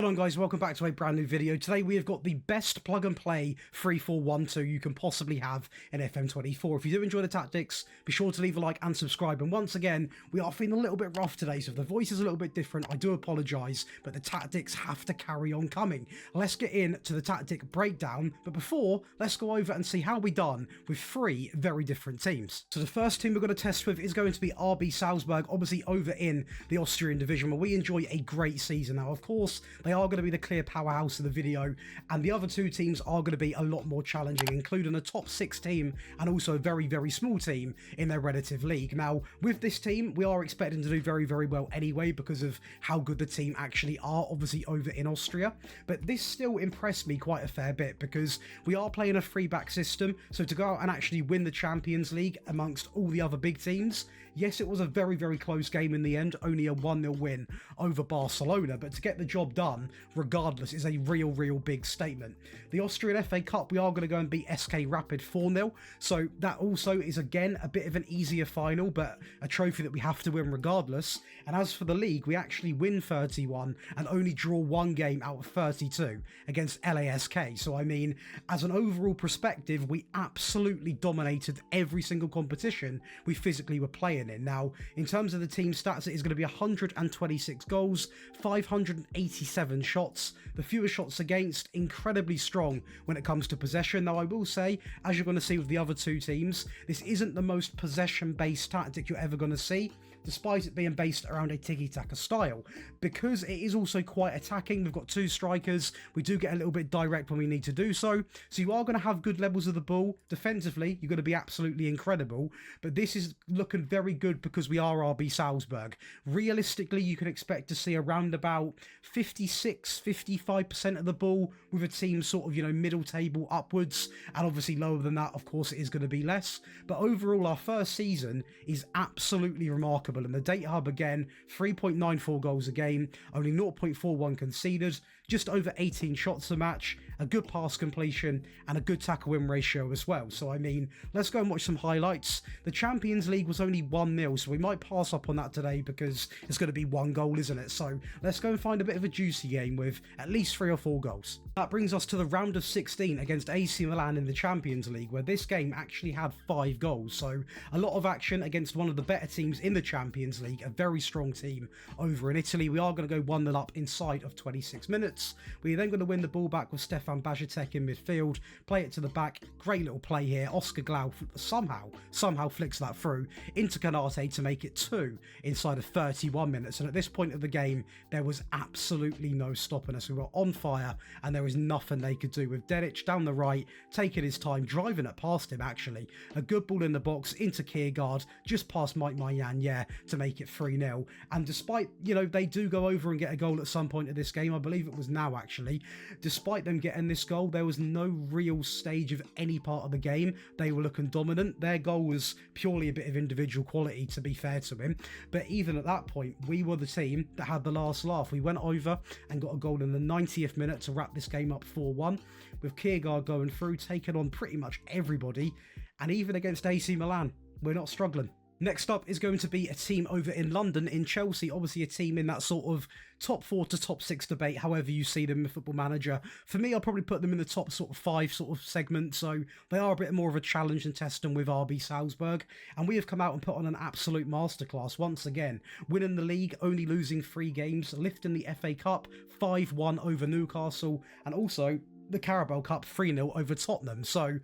Hello guys, welcome back to a brand new video. Today we have got the best plug and play 3-4-1-2 you can possibly have in FM24. If you do enjoy the tactics, be sure to leave a like and subscribe. And once again, we are feeling a little bit rough today, so if the voice is a little bit different, I do apologise, but the tactics have to carry on coming. Let's get into the tactic breakdown, but before, let's go over and see how we done with three very different teams. So the first team we're going to test with is going to be RB Salzburg, obviously over in the Austrian division, where we enjoy a great season. Now, of course, they are going to be the clear powerhouse of the video, and the other two teams are going to be a lot more challenging, including a top 6 team and also a very, very small team in their relative league. Now, with this team, we are expecting to do very, very well anyway because of how good the team actually are, obviously over in Austria. But this still impressed me quite a fair bit because we are playing a 3-back system, so to go out and actually win the Champions League amongst all the other big teams, yes, it was a very, very close game in the end, only a 1-0 win over Barcelona, but to get the job done regardless is a real big statement. The Austrian FA Cup, we are going to go and beat SK Rapid 4-0, so that also is again a bit of an easier final, but a trophy that we have to win regardless. And as for the league, we actually win 31 and only draw 1 game out of 32 against LASK. So I mean, as an overall perspective, we absolutely dominated every single competition we physically were playing in. Now, in terms of the team stats, it is going to be 126 goals, 587 shots, the fewest shots against, incredibly strong when it comes to possession. Now, I will say, as you're going to see with the other two teams, this isn't the most possession-based tactic you're ever going to see, despite it being based around a tiki-taka style, because it is also quite attacking. We've got 2 strikers, we do get a little bit direct when we need to do so, so you are going to have good levels of the ball. Defensively, you're going to be absolutely incredible, but this is looking very good because we are RB Salzburg. Realistically, you can expect to see around about 55% of the ball with a team sort of, middle table upwards, and obviously lower than that, of course, it is going to be less. But overall, our first season is absolutely remarkable, and the data hub again, 3.94 goals a game, only 0.41 conceded, just over 18 shots a match, a good pass completion, and a good tackle win ratio as well. So I mean, let's go and watch some highlights. The Champions League was only 1-0, so we might pass up on that today because it's going to be 1 goal, isn't it? So let's go and find a bit of a juicy game with at least 3 or 4 goals. That brings us to the round of 16 against AC Milan in the Champions League, where this game actually had 5 goals. So a lot of action against one of the better teams in the Champions League, a very strong team over in Italy. We are going to go 1-0 up inside of 26 minutes. We're then going to win the ball back with Stefan Bajatek in midfield, play it to the back. Great little play here. Oscar Glau somehow flicks that through into Canate to make it 2 inside of 31 minutes. And at this point of the game, there was absolutely no stopping us. We were on fire, and there was nothing they could do with Dedic down the right, taking his time, driving it past him actually. A good ball in the box into Kiergaard, just past Mike Mayan, to make it 3-0. And despite, they do go over and get a goal at some point of this game, I believe it was now actually, despite them getting this goal, there was no real stage of any part of the game. They were looking dominant. Their goal was purely a bit of individual quality, to be fair to him. But even at that point, we were the team that had the last laugh. We went over and got a goal in the 90th minute to wrap this game up 4-1, with Kiergaard going through, taking on pretty much everybody, and even against AC Milan, we're not struggling. Next up is going to be a team over in London, in Chelsea, obviously a team in that sort of top 4 to top 6 debate, however you see them in Football Manager. For me, I'll probably put them in the top sort of 5 sort of segment, so they are a bit more of a challenge and test them with RB Salzburg, and we have come out and put on an absolute masterclass once again, winning the league, only losing 3 games, lifting the FA Cup 5-1 over Newcastle, and also the Carabao Cup 3-0 over Tottenham. So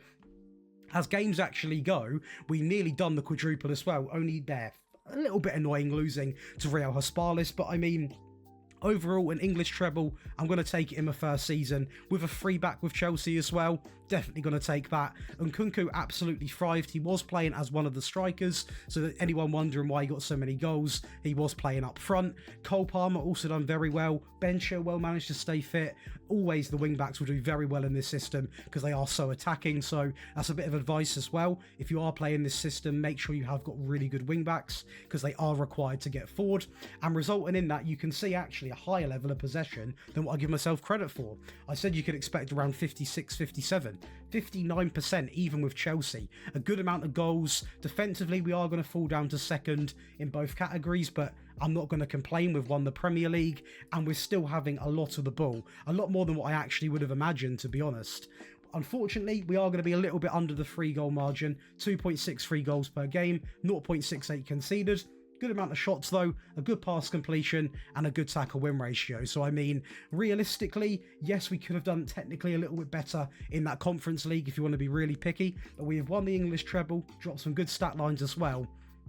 as games actually go, we nearly done the quadruple as well, only there a little bit annoying losing to Real Haspalis, but I mean, overall, an English treble, I'm going to take it in my first season, with a 3-back with Chelsea as well. Definitely going to take that. And Nkunku absolutely thrived. He was playing as one of the strikers, so that anyone wondering why he got so many goals, he was playing up front. Cole Palmer also done very well. Ben Chilwell managed to stay fit. Always the wing-backs will do very well in this system because they are so attacking, so that's a bit of advice as well. If you are playing this system, make sure you have got really good wing-backs because they are required to get forward. And resulting in that, you can see actually a higher level of possession than what I give myself credit for. I said you could expect around 56, 57. even. 59% even with Chelsea. A good amount of goals. Defensively, we are going to fall down to second in both categories, but I'm not going to complain. We've won the Premier League and we're still having a lot of the ball. A lot more than what I actually would have imagined, to be honest. Unfortunately, we are going to be a little bit under the 3-goal margin. 2.63 goals per game, 0.68 conceded. Good amount of shots though, a good pass completion and a good tackle win ratio. So I mean, realistically, yes, we could have done technically a little bit better in that Conference League if you want to be really picky, but we have won the English treble, dropped some good stat lines as well.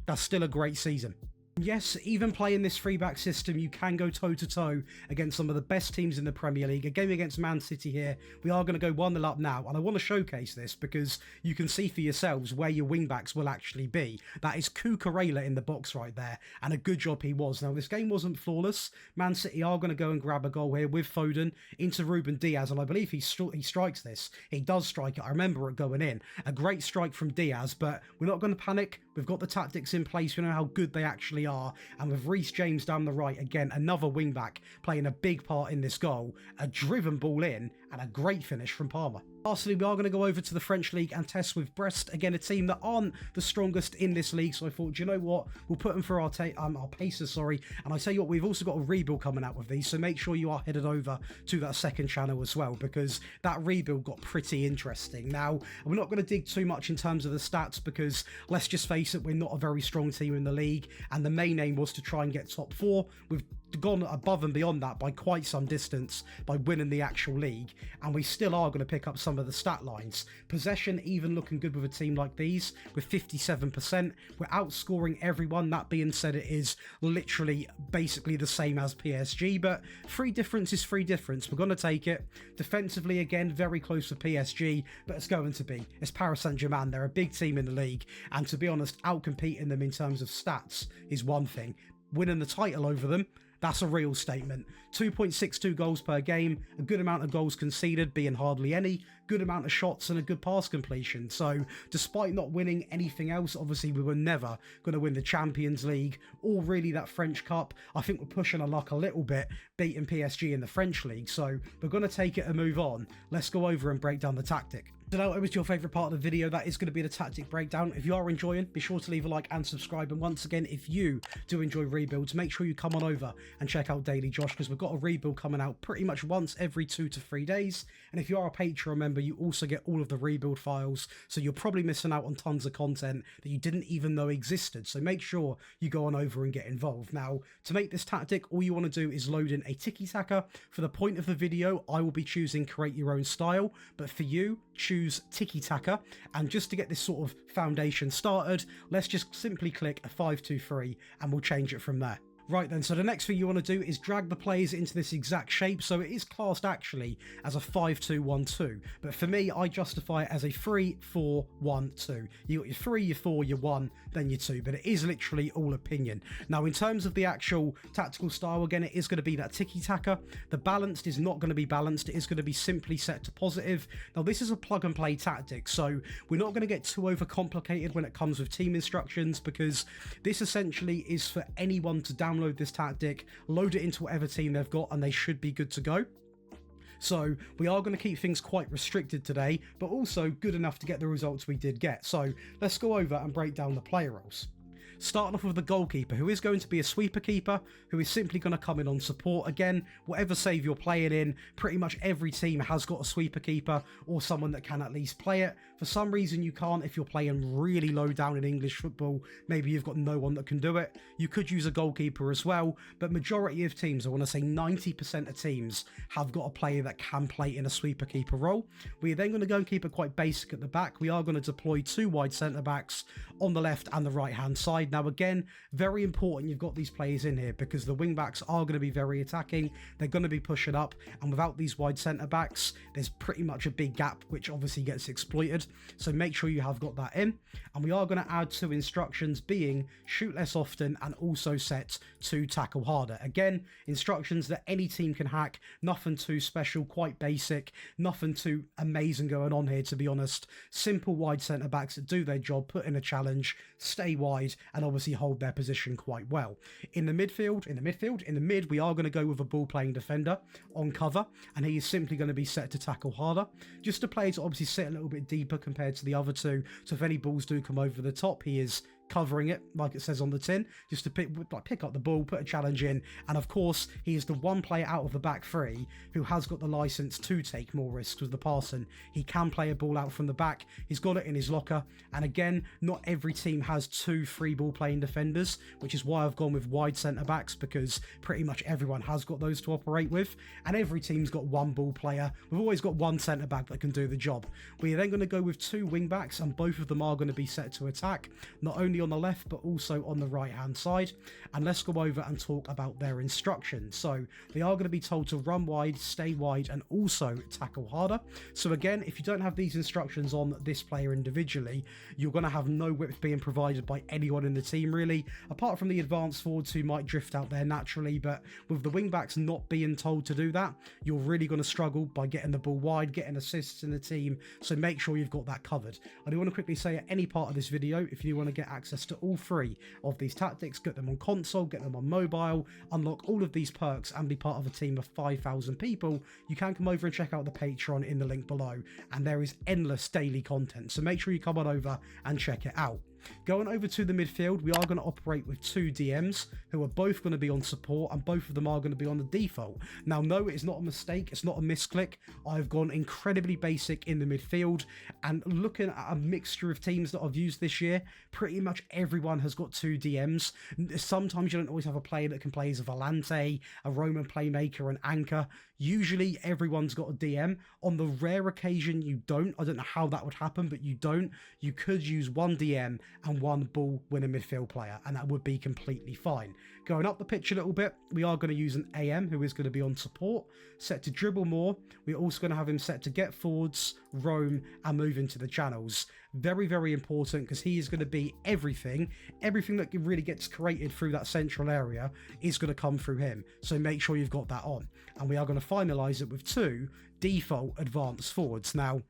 That's still a great season. Yes, even playing this 3-back system, you can go toe-to-toe against some of the best teams in the Premier League. A game against Man City here, we are going to go 1-0 up now, and I want to showcase this because you can see for yourselves where your wing-backs will actually be. That is Cucurella in the box right there, and a good job he was. Now, this game wasn't flawless. Man City are going to go and grab a goal here with Foden into Ruben Diaz, and I believe he strikes this. He does strike it. I remember it going in. A great strike from Diaz, but we're not going to panic. We've got the tactics in place. We know how good they actually are. And with Reece James down the right, again, another wing-back playing a big part in this goal. A driven ball in and a great finish from Palmer. Lastly, we are going to go over to the French League and test with Brest. Again, a team that aren't the strongest in this league. So I thought, do you know what? We'll put them for our paces, And I tell you what, we've also got a rebuild coming out with these. So make sure you are headed over to that second channel as well, because that rebuild got pretty interesting. Now, we're not going to dig too much in terms of the stats because let's just face it, we're not a very strong team in the league. And the main aim was to try and get top 4. We've gone above and beyond that by quite some distance by winning the actual league, and we still are going to pick up some of the stat lines. Possession even looking good with a team like these with 57%. We're outscoring everyone. That being said, it is literally basically the same as PSG, but free difference is free difference. We're going to take it. Defensively, again, very close to PSG, but it's Paris Saint-Germain. They're a big team in the league, and to be honest, outcompeting them in terms of stats is one thing. Winning the title over them, that's a real statement. 2.62 goals per game, a good amount of goals conceded, being hardly any, good amount of shots and a good pass completion. So despite not winning anything else, obviously we were never going to win the Champions League or really that French Cup. I think we're pushing our luck a little bit, beating PSG in the French League. So we're going to take it and move on. Let's go over and break down the tactic. So now it was your favourite part of the video. That is going to be the tactic breakdown. If you are enjoying, be sure to leave a like and subscribe. And once again, if you do enjoy rebuilds, make sure you come on over and check out Daily Josh, because we've got a rebuild coming out pretty much once every 2 to 3 days. And if you are a Patreon member, you also get all of the rebuild files. So you're probably missing out on tons of content that you didn't even know existed. So make sure you go on over and get involved. Now, to make this tactic, all you want to do is load in a tiki-taka. For the point of the video, I will be choosing create your own style. But for you, choose tiki-taka, and just to get this sort of foundation started, let's just simply click a 5-2-3 and we'll change it from there. Right then, so the next thing you want to do is drag the players into this exact shape. So it is classed actually as a 5-2-1-2, but for me, I justify it as a 3-4-1-2. You got your 3, your 4, your 1, then your 2, but it is literally all opinion. Now, in terms of the actual tactical style, again, it is going to be that tiki-taka. The balanced is not going to be balanced. It is going to be simply set to positive. Now, this is a plug-and-play tactic, so we're not going to get too overcomplicated when it comes with team instructions, because this essentially is for anyone to download this tactic, load it into whatever team they've got, and they should be good to go. So we are going to keep things quite restricted today, but also good enough to get the results we did get. So let's go over and break down the player roles. Starting off with the goalkeeper, who is going to be a sweeper keeper, who is simply going to come in on support. Again, whatever save you're playing in, pretty much every team has got a sweeper keeper or someone that can at least play it. For some reason you can't if you're playing really low down in English football. Maybe you've got no one that can do it. You could use a goalkeeper as well, but majority of teams, I want to say 90% of teams, have got a player that can play in a sweeper keeper role. We are then going to go and keep it quite basic at the back. We are going to deploy 2 wide centre backs on the left and the right hand side. Now again, very important you've got these players in here, because the wing backs are going to be very attacking. They're going to be pushing up, and without these wide centre backs, there's pretty much a big gap which obviously gets exploited. So make sure you have got that in. And we are going to add 2 instructions, being shoot less often and also set to tackle harder. Again, instructions that any team can hack. Nothing too special, quite basic, nothing too amazing going on here, to be honest. Simple wide centre backs that do their job, put in a challenge, stay wide, and obviously hold their position quite well. In the mid, we are going to go with a ball-playing defender on cover, and he is simply going to be set to tackle harder, just a player to obviously sit a little bit deeper compared to the other two, so if any balls do come over the top, he is covering it like it says on the tin, just to pick up the ball, put a challenge in. And of course, he is the one player out of the back three who has got the license to take more risks with the passing. He can play a ball out from the back, he's got it in his locker, and again, not every team has two free ball playing defenders, which is why I've gone with wide centre backs, because pretty much everyone has got those to operate with, and every team's got one ball player. We've always got one centre back that can do the job. We're then going to go with two wing backs, and both of them are going to be set to attack, not only on the left but also on the right hand side. And let's go over and talk about their instructions. So they are going to be told to run wide, stay wide, and also tackle harder. So again, if you don't have these instructions on this player individually, you're going to have no width being provided by anyone in the team really, apart from the advanced forwards who might drift out there naturally. But with the wing backs not being told to do that, you're really going to struggle by getting the ball wide, getting assists in the team. So make sure you've got that covered. I do want to quickly say, at any part of this video, if you want to get access to all three of these tactics, get them on console, get them on mobile, unlock all of these perks, and be part of a team of 5,000 people, you can come over and check out the Patreon in the link below, and there is endless daily content, so make sure you come on over and check it out. Going over to the midfield, we are going to operate with two DMs who are both going to be on support, and both of them are going to be on the default. Now, no, it's not a mistake, it's not a misclick. I've gone incredibly basic in the midfield, and looking at a mixture of teams that I've used this year, pretty much everyone has got two DMs. Sometimes you don't always have a player that can play as a volante, a Roman playmaker, an anchor. Usually everyone's got a DM. On the rare occasion you don't, I don't know how that would happen, but you don't. You could use one DM and one ball winner midfield player, and that would be completely fine. Going up the pitch a little bit, we are going to use an AM who is going to be on support, set to dribble more. We're also going to have him set to get forwards, roam, and move into the channels. Very, very important, because he is going to be everything that really gets created through that central area is going to come through him. So make sure you've got that on. And we are going to finalise it with two default advanced forwards. Now,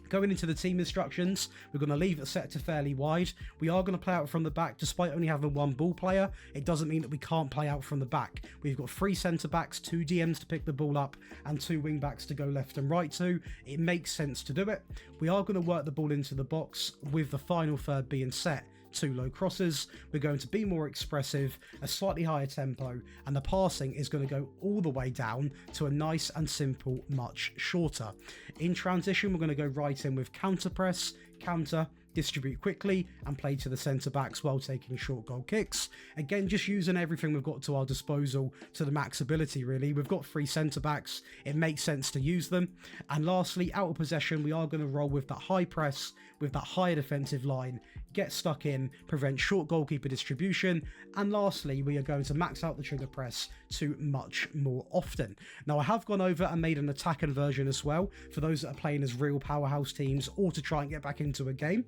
going into the team instructions, we're going to leave it set to fairly wide. We are going to play out from the back. Despite only having one ball player, it doesn't mean that we can't play out from the back. We've got three centre backs, two DMs to pick the ball up, and two wing backs to go left and right to. It makes sense to do it. We are going to work the ball into the box, with the final third being set two low crosses. We're going to be more expressive, a slightly higher tempo, and the passing is going to go all the way down to a nice and simple, much shorter. In transition, we're going to go right in with counter press, counter, distribute quickly, and play to the centre backs while taking short goal kicks. Again, just using everything we've got to our disposal to the max ability really. We've got three centre backs, it makes sense to use them. And lastly, out of possession, we are going to roll with that high press, with that higher defensive line, get stuck in, prevent short goalkeeper distribution, and lastly, we are going to max out the trigger press to much more often. Now, I have gone over and made an attacking version as well for those that are playing as real powerhouse teams or to try and get back into a game.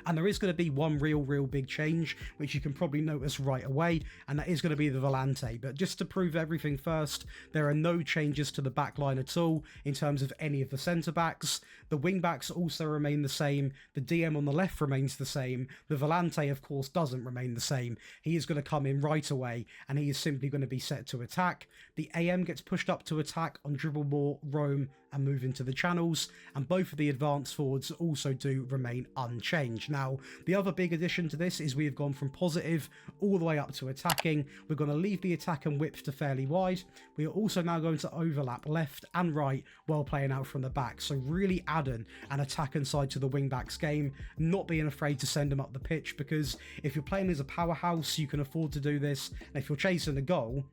And there is going to be one real big change, which you can probably notice right away, and that is going to be the volante. But just to prove everything first, there are no changes to the back line at all in terms of any of the centre backs. The wing backs also remain the same. The DM on the left remains the same. The volante, of course, doesn't remain the same. He is going to come in right away, and he is simply going to be set to attack. The AM gets pushed up to attack on dribble more, roam, and move into the channels, and both of the advanced forwards also do remain unchanged. Now, the other big addition to this is we have gone from positive all the way up to attacking. We're going to leave the attack and width to fairly wide. We are also now going to overlap left and right while playing out from the back, so really adding an attacking side to the wing backs game, not being afraid to send them up the pitch, because if you're playing as a powerhouse, you can afford to do this, and if you're chasing a goal,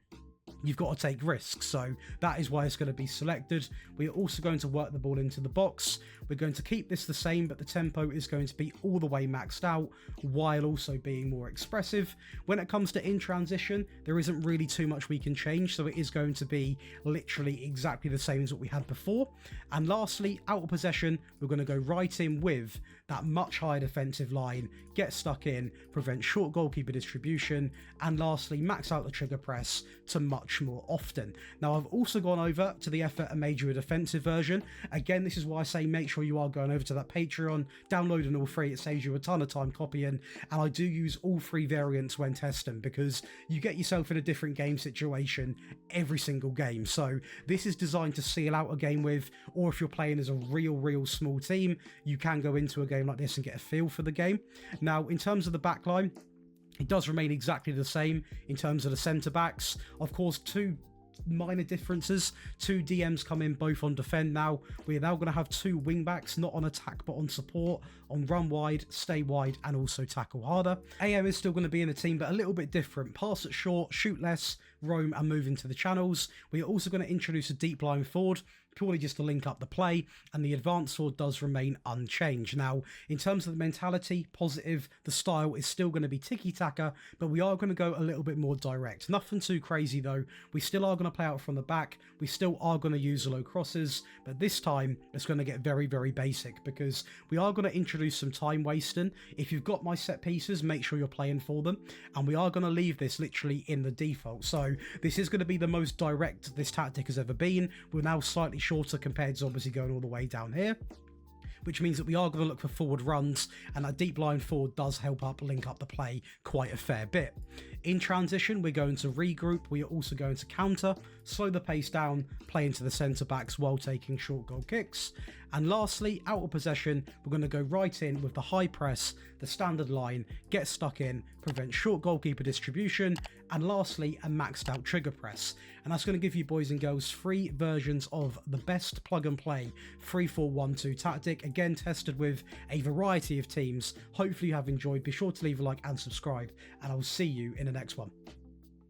you've got to take risks, so that is why it's going to be selected. We are also going to work the ball into the box. We're going to keep this the same, but the tempo is going to be all the way maxed out while also being more expressive. When it comes to in transition, there isn't really too much we can change, so it is going to be literally exactly the same as what we had before. And lastly, out of possession, we're going to go right in with that much higher defensive line, get stuck in, prevent short goalkeeper distribution, and lastly, max out the trigger press to much more often. Now, I've also gone over to the effort and made you a defensive version. Again, this is why I say make sure you are going over to that Patreon, downloading all three. It saves you a ton of time copying, and I do use all three variants when testing because you get yourself in a different game situation every single game. So this is designed to seal out a game with, or if you're playing as a real small team, you can go into a game like this and get a feel for the game. Now, in terms of the backline, it does remain exactly the same in terms of the centre backs. Of course, two minor differences. Two DMs come in both on defend now. We're now going to have two wing backs, not on attack but on support, on run wide, stay wide, and also tackle harder. AM is still going to be in the team, but a little bit different. Pass it short, shoot less, roam and move into the channels. We're also going to introduce a deep line forward, purely just to link up the play, and the advanced sword does remain unchanged. Now, in terms of the mentality, positive, the style is still going to be tiki-taka, but we are going to go a little bit more direct. Nothing too crazy though. We still are going to play out from the back. We still are going to use the low crosses, but this time it's going to get very basic because we are going to introduce some time wasting. If you've got my set pieces, make sure you're playing for them, and we are going to leave this literally in the default. So this is going to be the most direct this tactic has ever been. We're now slightly shorter compared to obviously going all the way down here, which means that we are going to look for forward runs, and that deep line forward does help link up the play quite a fair bit. In transition, we're going to regroup. We are also going to counter, slow the pace down, play into the centre backs while taking short goal kicks. And lastly, out of possession, we're going to go right in with the high press, the standard line, get stuck in, prevent short goalkeeper distribution, and lastly, a maxed out trigger press. And that's going to give you boys and girls 3 versions of the best plug and play 3-4-1-2 tactic, again tested with a variety of teams. Hopefully you have enjoyed. Be sure to leave a like and subscribe, and I'll see you in the next one.